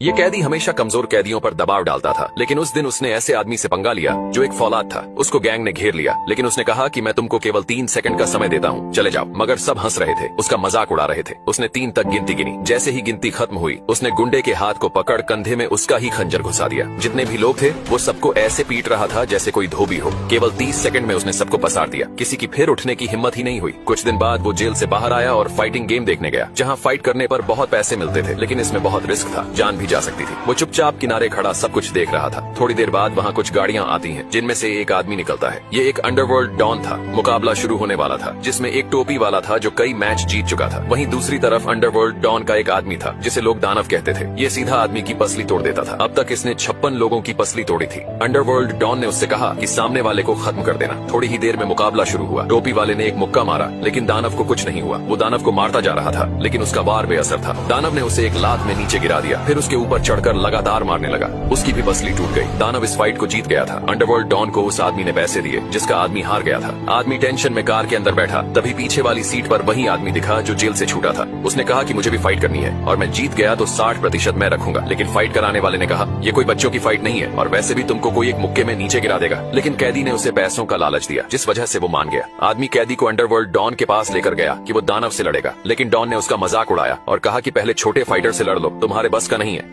ये कैदी हमेशा कमजोर कैदियों पर दबाव डालता था, लेकिन उस दिन उसने ऐसे आदमी से पंगा लिया जो एक फौलाद था। उसको गैंग ने घेर लिया, लेकिन उसने कहा कि मैं तुमको केवल 3 सेकंड का समय देता हूँ, चले जाओ। मगर सब हंस रहे थे, उसका मजाक उड़ा रहे थे। उसने 3 तक गिनती गिनी। जैसे ही गिनती खत्म हुई, उसने गुंडे के हाथ को पकड़ कंधे में उसका ही खंजर घुसा दिया। जितने भी लोग थे वो सबको ऐसे पीट रहा था जैसे कोई धोबी हो। केवल 30 सेकंड में उसने सबको पसार दिया। किसी की फिर उठने की हिम्मत ही नहीं हुई। कुछ दिन बाद वो जेल से बाहर आया और फाइटिंग गेम देखने गया, जहाँ फाइट करने पर बहुत पैसे मिलते थे, लेकिन इसमें बहुत रिस्क था, जान भी जा सकती थी। वो चुपचाप किनारे खड़ा सब कुछ देख रहा था। थोड़ी देर बाद वहाँ कुछ गाड़ियाँ आती हैं, जिनमें से एक आदमी निकलता है। ये एक अंडरवर्ल्ड डॉन था। मुकाबला शुरू होने वाला था, जिसमें एक टोपी वाला था जो कई मैच जीत चुका था। वहीं दूसरी तरफ अंडरवर्ल्ड डॉन का एक आदमी था जिसे लोग दानव कहते थे। ये सीधा आदमी की पसली तोड़ देता था। अब तक इसने 56 लोगों की पसली तोड़ी थी। अंडरवर्ल्ड डॉन ने उससे कहा कि सामने वाले को खत्म कर देना। थोड़ी ही देर में मुकाबला शुरू हुआ। टोपी वाले ने एक मुक्का मारा, लेकिन दानव को कुछ नहीं हुआ। वो दानव को मारता जा रहा था, लेकिन उसका वार बेअसर था। दानव ने उसे एक लात में नीचे गिरा दिया, फिर उसके ऊपर चढ़कर लगातार मारने लगा। उसकी भी पसली टूट गई। दानव इस फाइट को जीत गया था। अंडरवर्ल्ड डॉन को उस आदमी ने पैसे दिए जिसका आदमी हार गया था। आदमी टेंशन में कार के अंदर बैठा, तभी पीछे वाली सीट पर वही आदमी दिखा जो जेल से छूटा था। उसने कहा कि मुझे भी फाइट करनी है और मैं जीत गया तो 60% मैं रखूंगा। लेकिन फाइट कराने वाले ने कहा, ये कोई बच्चों की फाइट नहीं है और वैसे भी तुमको कोई एक मुक्के में नीचे गिरा देगा। लेकिन कैदी ने उसे पैसों का लालच दिया, जिस वजह से वो मान गया। आदमी कैदी को अंडरवर्ल्ड डॉन के पास लेकर गया कि वो दानव से लड़ेगा, लेकिन डॉन ने उसका मजाक उड़ाया और कहा कि पहले छोटे फाइटर से लड़ लो, तुम्हारे बस का नहीं है।